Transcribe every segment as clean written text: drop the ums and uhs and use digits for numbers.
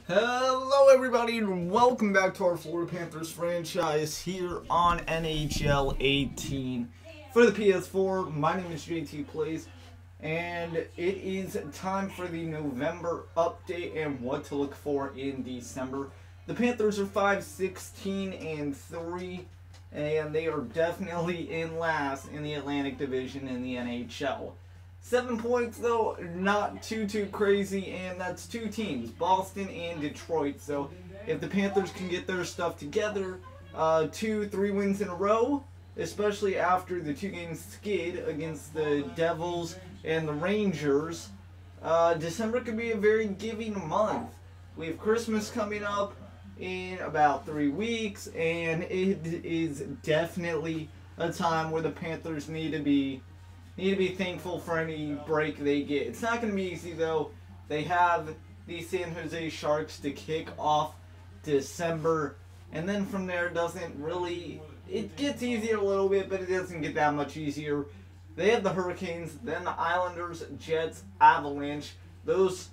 Hello everybody and welcome back to our Florida Panthers franchise here on NHL 18 for the PS4. My name is JT Plays and it is time for the November update and what to look for in December. The Panthers are 5-16-3 and they are definitely in last in the Atlantic Division in the NHL. 7 points though, not too crazy, and that's two teams, Boston and Detroit. So if the Panthers can get their stuff together, 2-3 wins in a row, especially after the 2-game skid against the Devils and the Rangers, December could be a very giving month. We have Christmas coming up in about 3 weeks, and it is definitely a time where the Panthers need to be thankful for any break they get. It's not going to be easy, though. They have the San Jose Sharks to kick off December, and then from there, it gets easier a little bit, but it doesn't get that much easier. They have the Hurricanes, then the Islanders, Jets, Avalanche. Those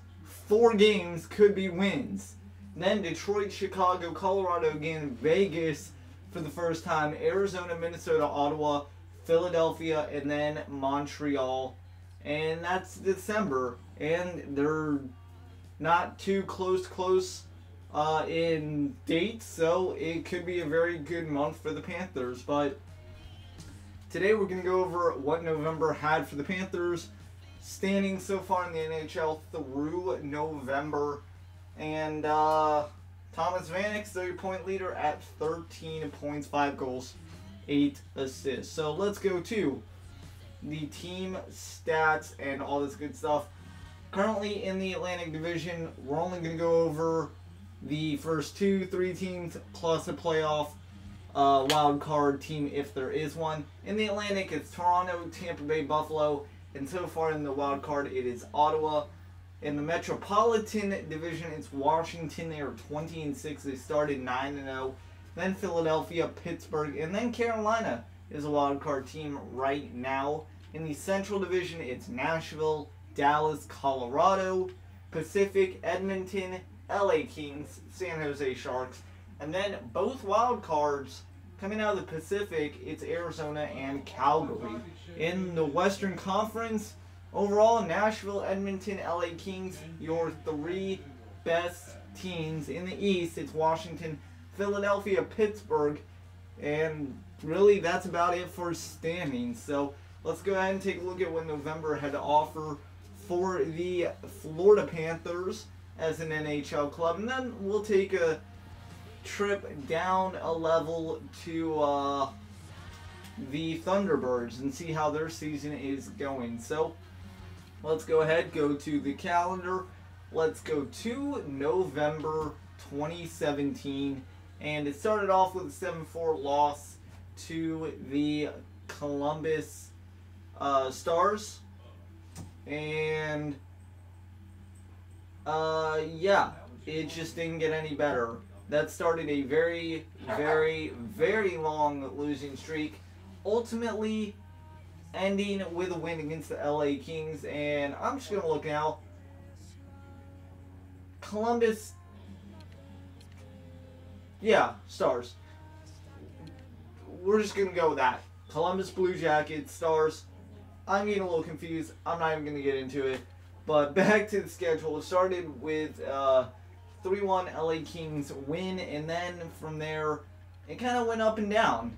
4 games could be wins. Then Detroit, Chicago, Colorado again, Vegas for the first time, Arizona, Minnesota, Ottawa, Philadelphia, and then Montreal, and that's December, and they're not too close in dates, so it could be a very good month for the Panthers. But today we're going to go over what November had for the Panthers, standing so far in the NHL through November, and Thomas Vanek, 30-point leader at 13 points, 5 goals, 8 assists. So let's go to the team stats and all this good stuff. Currently in the Atlantic Division, we're only going to go over the first 2-3 teams plus a playoff wild card team if there is one. In the Atlantic, it's Toronto, Tampa Bay, Buffalo, and so far in the wild card, it is Ottawa. In the Metropolitan Division, it's Washington. They are 20-6. They started 9-0. Then Philadelphia, Pittsburgh, and then Carolina is a wildcard team right now. In the Central Division, it's Nashville, Dallas, Colorado, Pacific, Edmonton, LA Kings, San Jose Sharks. And then both wildcards coming out of the Pacific, it's Arizona and Calgary. In the Western Conference, overall, Nashville, Edmonton, LA Kings, your 3 best teams. In the East, it's Washington, Philadelphia, Pittsburgh, and really that's about it for standings. So let's go ahead and take a look at what November had to offer for the Florida Panthers as an NHL club, and then we'll take a trip down a level to the Thunderbirds and see how their season is going. So let's go ahead, go to the calendar. Let's go to November 2017. And it started off with a 7-4 loss to the Columbus Stars. And, yeah, it just didn't get any better. That started a very long losing streak, ultimately ending with a win against the LA Kings. And I'm just going to look now. Columbus... Yeah, Stars. We're just going to go with that. Columbus Blue Jackets, Stars. I'm getting a little confused. I'm not even going to get into it. But back to the schedule. It started with 3-1 LA Kings win. And then from there, it kind of went up and down.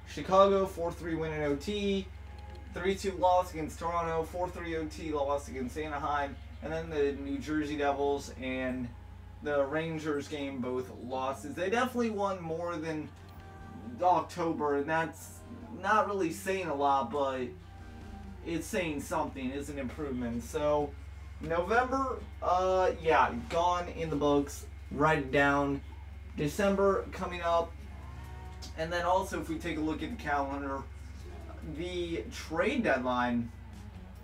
Chicago, 4-3 win in OT. 3-2 loss against Toronto. 4-3 OT loss against Anaheim. And then the New Jersey Devils and the Rangers game, both losses. They definitely won more than October, and that's not really saying a lot, but it's saying something. It's an improvement. So November, yeah, gone in the books. Write it down. December coming up, and then also if we take a look at the calendar, the trade deadline,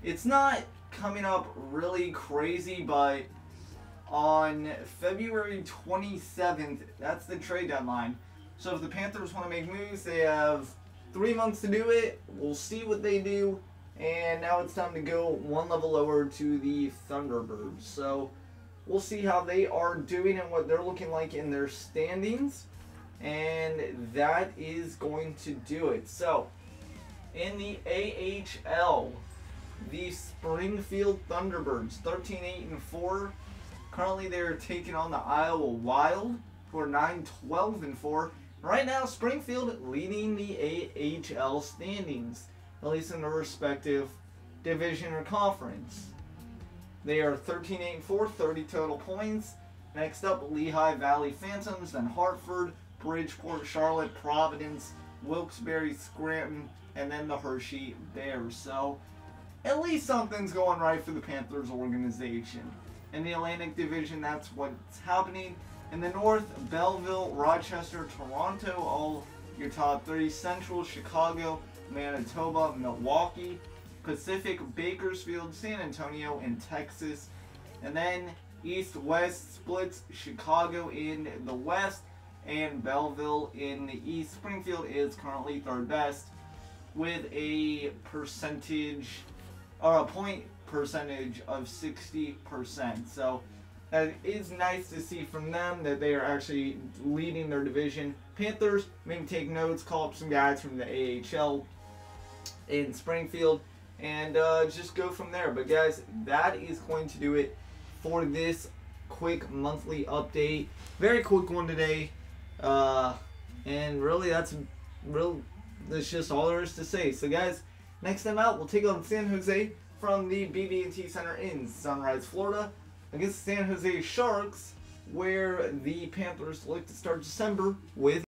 it's not coming up really crazy, but on February 27th, that's the trade deadline. So if the Panthers want to make moves, they have 3 months to do it. We'll see what they do. And now it's time to go one level lower to the Thunderbirds. So we'll see how they are doing and what they're looking like in their standings. And that is going to do it. So, in the AHL, the Springfield Thunderbirds, 13-8-4. Currently, they're taking on the Iowa Wild, who are 9-12-4. Right now, Springfield leading the AHL standings, at least in their respective division or conference. They are 13-8-4, 30 total points. Next up, Lehigh Valley Phantoms, then Hartford, Bridgeport, Charlotte, Providence, Wilkes-Barre, Scranton, and then the Hershey Bears. So, at least something's going right for the Panthers organization. In the Atlantic Division, that's what's happening. In the North, Belleville, Rochester, Toronto, all your top 3. Central, Chicago, Manitoba, Milwaukee. Pacific, Bakersfield, San Antonio, and Texas. And then East-West splits, Chicago in the West and Belleville in the East. Springfield is currently third best with a percentage, or a point percentage of 60%. So that is nice to see from them that they are actually leading their division. Panthers, maybe take notes, call up some guys from the AHL in Springfield, and just go from there. But guys, that is going to do it for this quick monthly update. Very quick one today. And really that's just all there is to say. So guys, next time out, we'll take on San Jose from the BB&T Center in Sunrise, Florida, against the San Jose Sharks, where the Panthers look to start December with